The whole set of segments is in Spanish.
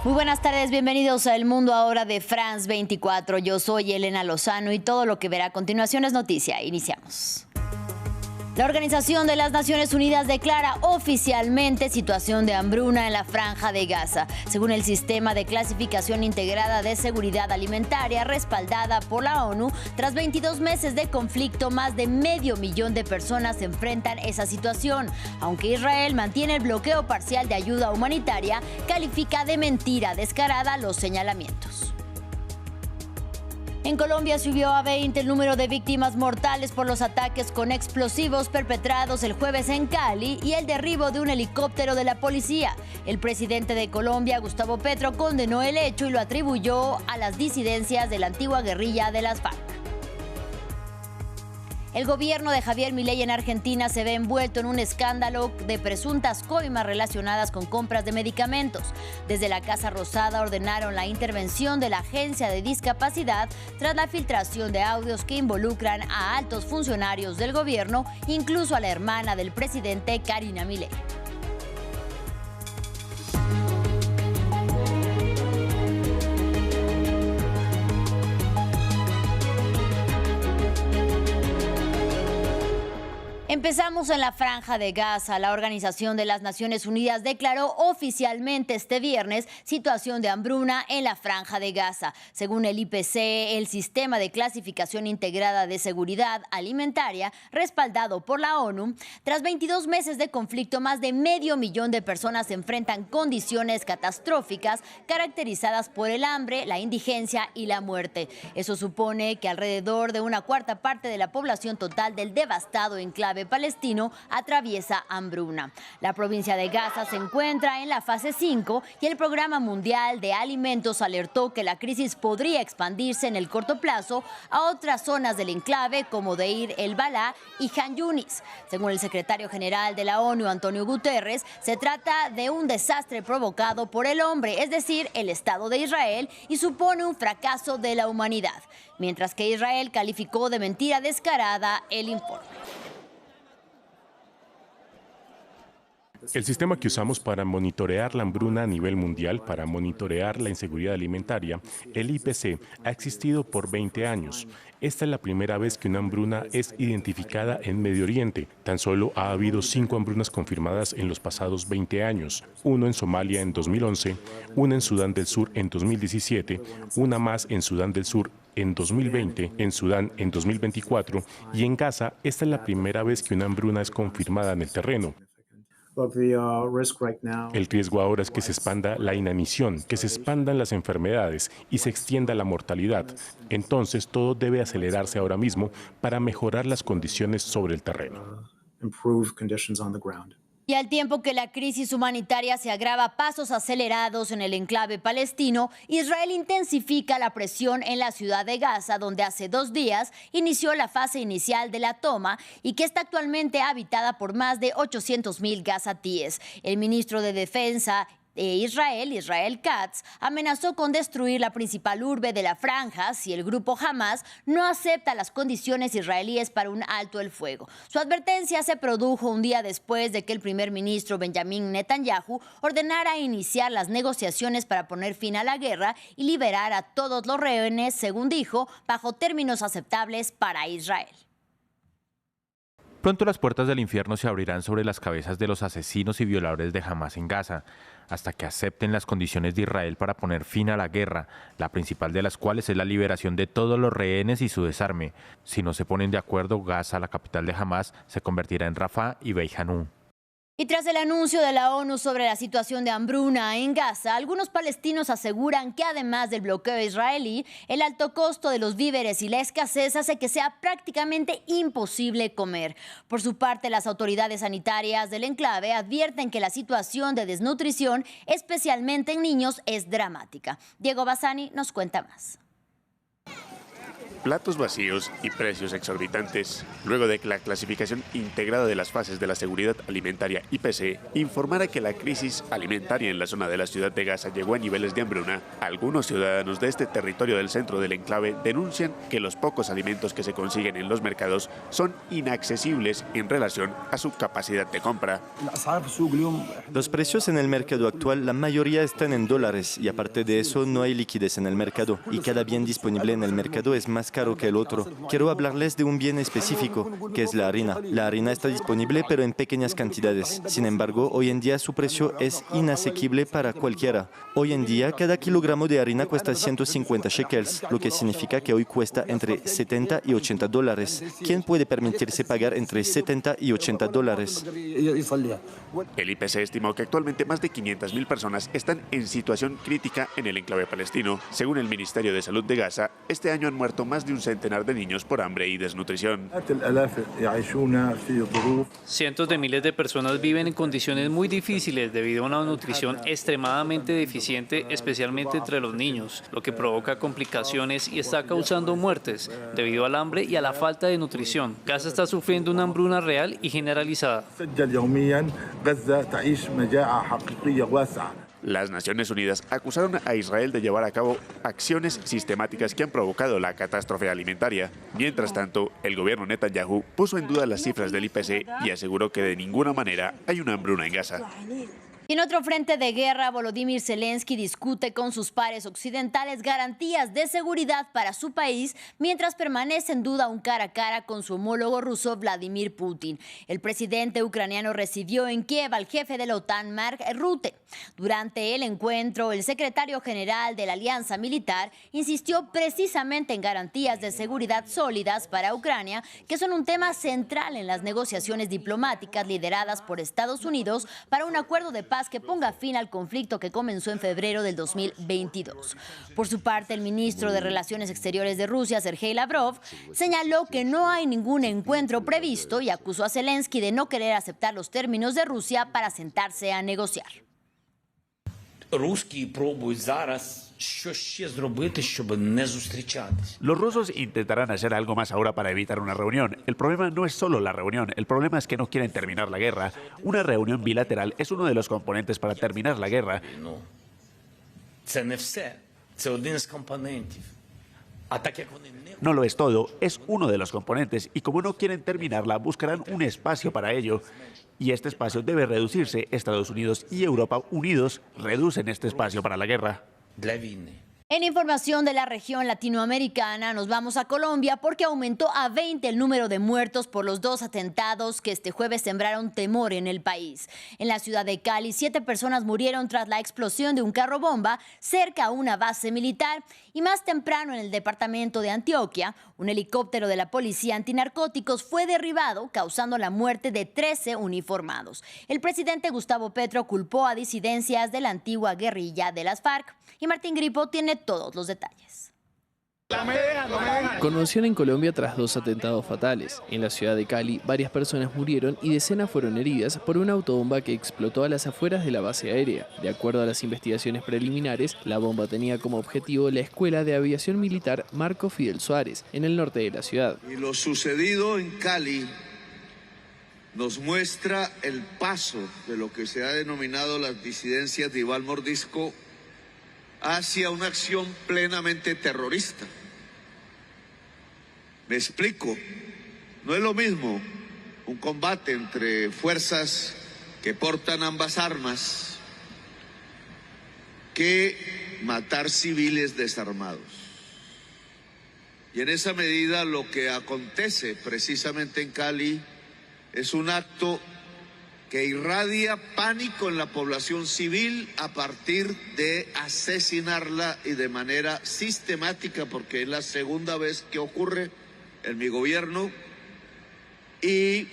Muy buenas tardes, bienvenidos a El Mundo Ahora de France 24. Yo soy Elena Lozano y todo lo que verá a continuación es noticia. Iniciamos. La Organización de las Naciones Unidas declara oficialmente situación de hambruna en la Franja de Gaza. Según el Sistema de Clasificación Integrada de Seguridad Alimentaria, respaldada por la ONU, tras 22 meses de conflicto, más de 500,000 de personas enfrentan esa situación. Aunque Israel mantiene el bloqueo parcial de ayuda humanitaria, califica de mentira descarada los señalamientos. En Colombia subió a 20 el número de víctimas mortales por los ataques con explosivos perpetrados el jueves en Cali y el derribo de un helicóptero de la policía. El presidente de Colombia, Gustavo Petro, condenó el hecho y lo atribuyó a las disidencias de la antigua guerrilla de las FARC. El gobierno de Javier Milei en Argentina se ve envuelto en un escándalo de presuntas coimas relacionadas con compras de medicamentos. Desde la Casa Rosada ordenaron la intervención de la Agencia de Discapacidad tras la filtración de audios que involucran a altos funcionarios del gobierno, incluso a la hermana del presidente, Karina Milei. Empezamos en la Franja de Gaza. La Organización de las Naciones Unidas declaró oficialmente este viernes situación de hambruna en la Franja de Gaza. Según el IPC, el Sistema de Clasificación Integrada de Seguridad Alimentaria, respaldado por la ONU, tras 22 meses de conflicto, más de 500,000 de personas enfrentan condiciones catastróficas caracterizadas por el hambre, la indigencia y la muerte. Eso supone que alrededor de una cuarta parte de la población total del devastado enclave palestino atraviesa hambruna. La provincia de Gaza se encuentra en la fase 5 y el Programa Mundial de Alimentos alertó que la crisis podría expandirse en el corto plazo a otras zonas del enclave como Deir el-Balá y Han Yunis. Según el secretario general de la ONU, Antonio Guterres, se trata de un desastre provocado por el hombre, es decir, el Estado de Israel, y supone un fracaso de la humanidad, mientras que Israel calificó de mentira descarada el informe. El sistema que usamos para monitorear la hambruna a nivel mundial, para monitorear la inseguridad alimentaria, el IPC, ha existido por 20 años. Esta es la primera vez que una hambruna es identificada en Medio Oriente. Tan solo ha habido 5 hambrunas confirmadas en los pasados 20 años. Uno en Somalia en 2011, una en Sudán del Sur en 2017, una más en Sudán del Sur en 2020, en Sudán en 2024 y en Gaza esta es la primera vez que una hambruna es confirmada en el terreno. El riesgo ahora es que se expanda la inanición, que se expandan las enfermedades y se extienda la mortalidad. Entonces, todo debe acelerarse ahora mismo para mejorar las condiciones sobre el terreno. Y al tiempo que la crisis humanitaria se agrava a pasos acelerados en el enclave palestino, Israel intensifica la presión en la ciudad de Gaza, donde hace 2 días inició la fase inicial de la toma y que está actualmente habitada por más de 800,000 gazatíes. El ministro de Defensa Israel Katz, amenazó con destruir la principal urbe de la franja si el grupo Hamas no acepta las condiciones israelíes para un alto el fuego. Su advertencia se produjo un día después de que el primer ministro Benjamin Netanyahu ordenara iniciar las negociaciones para poner fin a la guerra y liberar a todos los rehenes, según dijo, bajo términos aceptables para Israel. Pronto las puertas del infierno se abrirán sobre las cabezas de los asesinos y violadores de Hamas en Gaza, hasta que acepten las condiciones de Israel para poner fin a la guerra, la principal de las cuales es la liberación de todos los rehenes y su desarme. Si no se ponen de acuerdo, Gaza, la capital de Hamas, se convertirá en Rafah y Beit Hanun. Y tras el anuncio de la ONU sobre la situación de hambruna en Gaza, algunos palestinos aseguran que además del bloqueo israelí, el alto costo de los víveres y la escasez hace que sea prácticamente imposible comer. Por su parte, las autoridades sanitarias del enclave advierten que la situación de desnutrición, especialmente en niños, es dramática. Diego Bassani nos cuenta más. platos vacíos y precios exorbitantes. Luego de que la clasificación integrada de las fases de la seguridad alimentaria IPC informara que la crisis alimentaria en la zona de la ciudad de Gaza llegó a niveles de hambruna, algunos ciudadanos de este territorio del centro del enclave denuncian que los pocos alimentos que se consiguen en los mercados son inaccesibles en relación a su capacidad de compra. Los precios en el mercado actual, la mayoría están en dólares y aparte de eso no hay liquidez en el mercado y cada bien disponible en el mercado es más caro que el otro. Quiero hablarles de un bien específico, que es la harina. La harina está disponible pero en pequeñas cantidades. Sin embargo, hoy en día su precio es inasequible para cualquiera. Hoy en día cada kilogramo de harina cuesta 150 shekels, lo que significa que hoy cuesta entre 70 y 80 dólares. ¿Quién puede permitirse pagar entre 70 y 80 dólares? El IPC estimó que actualmente más de 500.000 personas están en situación crítica en el enclave palestino. Según el Ministerio de Salud de Gaza, este año han muerto más de un centenar de niños por hambre y desnutrición. Cientos de miles de personas viven en condiciones muy difíciles debido a una nutrición extremadamente deficiente, especialmente entre los niños, lo que provoca complicaciones y está causando muertes debido al hambre y a la falta de nutrición. Gaza está sufriendo una hambruna real y generalizada. Las Naciones Unidas acusaron a Israel de llevar a cabo acciones sistemáticas que han provocado la catástrofe alimentaria. Mientras tanto, el gobierno Netanyahu puso en duda las cifras del IPC y aseguró que de ninguna manera hay una hambruna en Gaza. En otro frente de guerra, Volodymyr Zelensky discute con sus pares occidentales garantías de seguridad para su país, mientras permanece en duda un cara a cara con su homólogo ruso Vladimir Putin. El presidente ucraniano recibió en Kiev al jefe de la OTAN, Mark Rutte. Durante el encuentro, el secretario general de la Alianza Militar insistió precisamente en garantías de seguridad sólidas para Ucrania, que son un tema central en las negociaciones diplomáticas lideradas por Estados Unidos para un acuerdo de paz que ponga fin al conflicto que comenzó en febrero del 2022. Por su parte, el ministro de Relaciones Exteriores de Rusia, Sergei Lavrov, señaló que no hay ningún encuentro previsto y acusó a Zelensky de no querer aceptar los términos de Rusia para sentarse a negociar. Los rusos intentarán hacer algo más ahora para evitar una reunión. El problema no es solo la reunión, el problema es que no quieren terminar la guerra. Una reunión bilateral es uno de los componentes para terminar la guerra. No lo es todo, es uno de los componentes y como no quieren terminarla, buscarán un espacio para ello. Y este espacio debe reducirse. Estados Unidos y Europa unidos reducen este espacio para la guerra. En información de la región latinoamericana, nos vamos a Colombia porque aumentó a 20 el número de muertos por los 2 atentados que este jueves sembraron temor en el país. En la ciudad de Cali, 7 personas murieron tras la explosión de un carro bomba cerca a una base militar. Y más temprano, en el departamento de Antioquia, un helicóptero de la policía antinarcóticos fue derribado, causando la muerte de 13 uniformados. El presidente Gustavo Petro culpó a disidencias de la antigua guerrilla de las FARC. Y Martín Gripo tiene todos los detalles. Conmoción en Colombia tras 2 atentados fatales. En la ciudad de Cali, varias personas murieron y decenas fueron heridas por una autobomba que explotó a las afueras de la base aérea. De acuerdo a las investigaciones preliminares, la bomba tenía como objetivo la Escuela de Aviación Militar Marco Fidel Suárez, en el norte de la ciudad. Y lo sucedido en Cali nos muestra el paso de lo que se ha denominado las disidencias de Iván Mordisco hacia una acción plenamente terrorista. Me explico, no es lo mismo un combate entre fuerzas que portan ambas armas que matar civiles desarmados. Y en esa medida lo que acontece precisamente en Cali es un acto que irradia pánico en la población civil a partir de asesinarla y de manera sistemática, porque es la segunda vez que ocurre en mi gobierno, y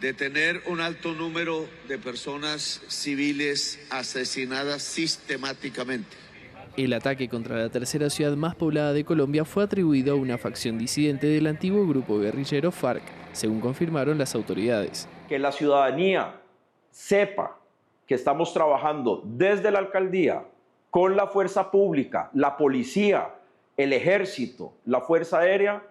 de tener un alto número de personas civiles asesinadas sistemáticamente. El ataque contra la tercera ciudad más poblada de Colombia fue atribuido a una facción disidente del antiguo grupo guerrillero FARC, según confirmaron las autoridades. Que la ciudadanía sepa que estamos trabajando desde la alcaldía, con la fuerza pública, la policía el ejército, la Fuerza Aérea,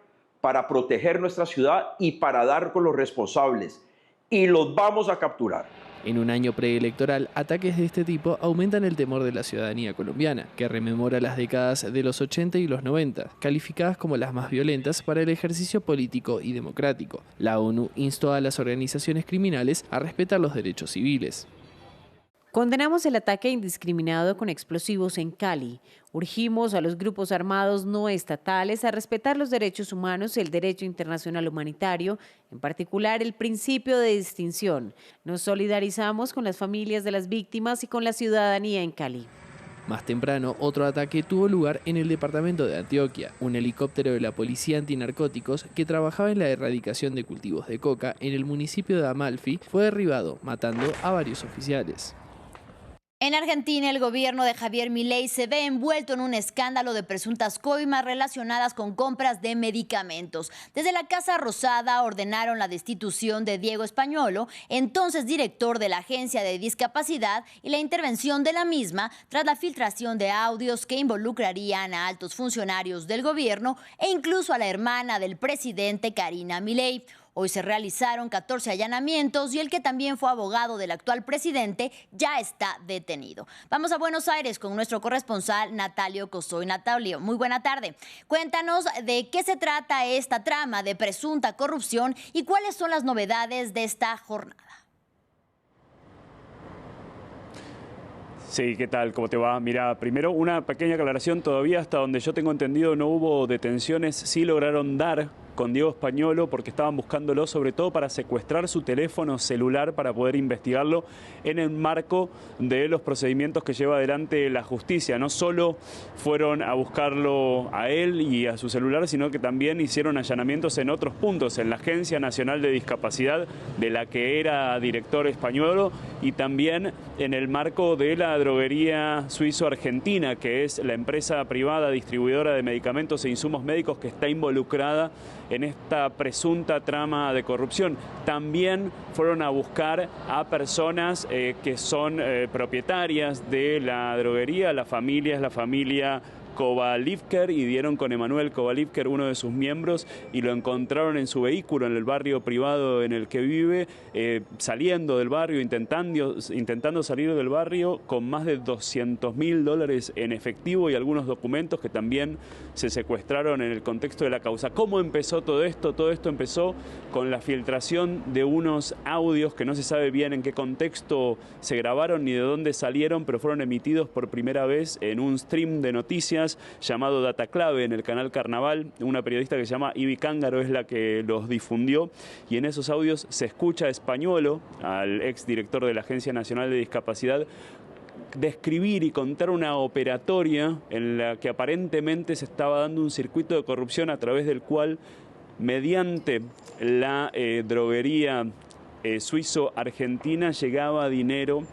para proteger nuestra ciudad y para dar con los responsables. Y los vamos a capturar. En un año preelectoral, ataques de este tipo aumentan el temor de la ciudadanía colombiana, que rememora las décadas de los 80 y los 90, calificadas como las más violentas para el ejercicio político y democrático. La ONU instó a las organizaciones criminales a respetar los derechos civiles. Condenamos el ataque indiscriminado con explosivos en Cali. Urgimos a los grupos armados no estatales a respetar los derechos humanos y el derecho internacional humanitario, en particular el principio de distinción. Nos solidarizamos con las familias de las víctimas y con la ciudadanía en Cali. Más temprano, otro ataque tuvo lugar en el departamento de Antioquia. Un helicóptero de la Policía Antinarcóticos que trabajaba en la erradicación de cultivos de coca en el municipio de Amalfi fue derribado, matando a varios oficiales. En Argentina, el gobierno de Javier Milei se ve envuelto en un escándalo de presuntas coimas relacionadas con compras de medicamentos. Desde la Casa Rosada ordenaron la destitución de Diego Españolo, entonces director de la Agencia de Discapacidad, y la intervención de la misma tras la filtración de audios que involucrarían a altos funcionarios del gobierno e incluso a la hermana del presidente, Karina Milei. Hoy se realizaron 14 allanamientos y el que también fue abogado del actual presidente ya está detenido. Vamos a Buenos Aires con nuestro corresponsal Natalio Cosoy. Natalio, muy buena tarde. Cuéntanos de qué se trata esta trama de presunta corrupción y cuáles son las novedades de esta jornada. Sí, ¿qué tal? ¿Cómo te va? Mira, primero una pequeña aclaración. Todavía hasta donde yo tengo entendido no hubo detenciones. Sí lograron dar con Diego Españolo porque estaban buscándolo sobre todo para secuestrar su teléfono celular para poder investigarlo en el marco de los procedimientos que lleva adelante la justicia. No solo fueron a buscarlo a él y a su celular, sino que también hicieron allanamientos en otros puntos, en la Agencia Nacional de Discapacidad, de la que era director Españolo, y también en el marco de la droguería suizo-argentina, que es la empresa privada distribuidora de medicamentos e insumos médicos que está involucrada en esta presunta trama de corrupción. También fueron a buscar a personas que son propietarias de la droguería. La familia es la familia Kovalivker y dieron con Emanuel Kovalivker, uno de sus miembros, y lo encontraron en su vehículo en el barrio privado en el que vive, saliendo del barrio, intentando salir del barrio con más de $200.000 en efectivo y algunos documentos que también se secuestraron en el contexto de la causa. ¿Cómo empezó todo esto? Todo esto empezó con la filtración de unos audios que no se sabe bien en qué contexto se grabaron ni de dónde salieron, pero fueron emitidos por primera vez en un stream de noticias llamado Data Clave en el canal Carnaval. Una periodista que se llama Ibi Cángaro es la que los difundió, y en esos audios se escucha a Españolo, al exdirector de la Agencia Nacional de Discapacidad, describir y contar una operatoria en la que aparentemente se estaba dando un circuito de corrupción a través del cual, mediante la droguería suizo-argentina, llegaba dinero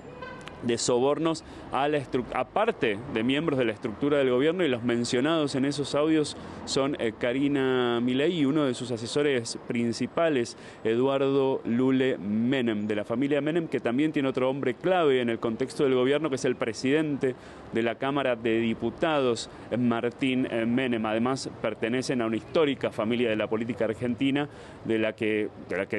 de sobornos a parte de miembros de la estructura del gobierno, y los mencionados en esos audios son Karina Milei y uno de sus asesores principales, Eduardo Lule Menem, de la familia Menem, que también tiene otro hombre clave en el contexto del gobierno, que es el presidente de la Cámara de Diputados, Martín Menem. Además, pertenecen a una histórica familia de la política argentina, de la que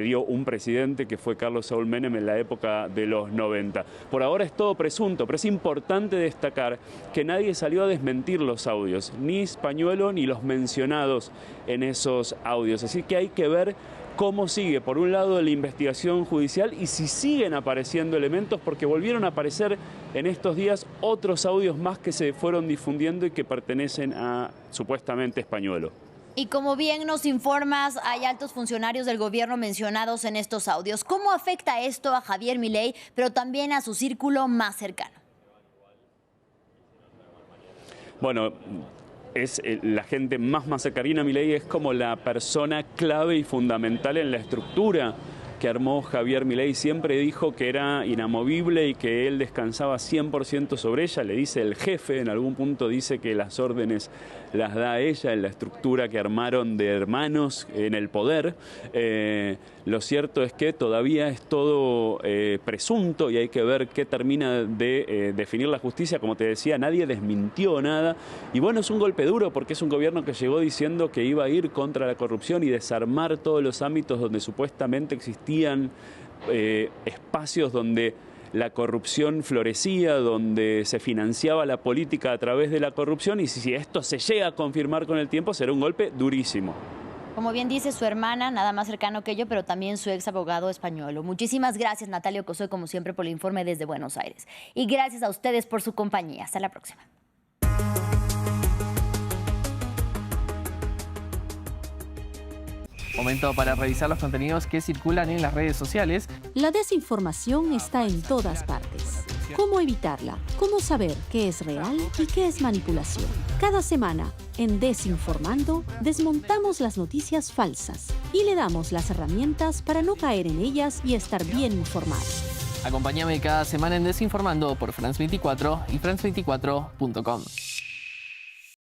dio un presidente que fue Carlos Saúl Menem en la época de los 90. Por ahora es todo presunto, pero es importante destacar que nadie salió a desmentir los audios, ni Españolo ni los mencionados en esos audios. Así que hay que ver cómo sigue, por un lado, la investigación judicial y si siguen apareciendo elementos, porque volvieron a aparecer en estos días otros audios más que se fueron difundiendo y que pertenecen a, supuestamente, Españolo. Y como bien nos informas, hay altos funcionarios del gobierno mencionados en estos audios. ¿Cómo afecta esto a Javier Milei, pero también a su círculo más cercano? Bueno, es la gente más cercana a Milei, es como la persona clave y fundamental en la estructura que armó Javier Milei siempre dijo que era inamovible y que él descansaba 100% sobre ella, le dice el jefe, en algún punto dice que las órdenes las da ella en la estructura que armaron de hermanos en el poder. Lo cierto es que todavía es todo presunto y hay que ver qué termina de definir la justicia. Como te decía, nadie desmintió nada y bueno, es un golpe duro porque es un gobierno que llegó diciendo que iba a ir contra la corrupción y desarmar todos los ámbitos donde supuestamente existían espacios donde la corrupción florecía, donde se financiaba la política a través de la corrupción, y si esto se llega a confirmar con el tiempo será un golpe durísimo. Como bien dice su hermana, nada más cercano que yo, pero también su ex abogado español. Muchísimas gracias, Natalia Ocosoy, como siempre, por el informe desde Buenos Aires. Y gracias a ustedes por su compañía. Hasta la próxima. Momento para revisar los contenidos que circulan en las redes sociales. La desinformación está en todas partes. ¿Cómo evitarla? ¿Cómo saber qué es real y qué es manipulación? Cada semana, en Desinformando, desmontamos las noticias falsas y le damos las herramientas para no caer en ellas y estar bien informado. Acompáñame cada semana en Desinformando por France 24 y France24.com.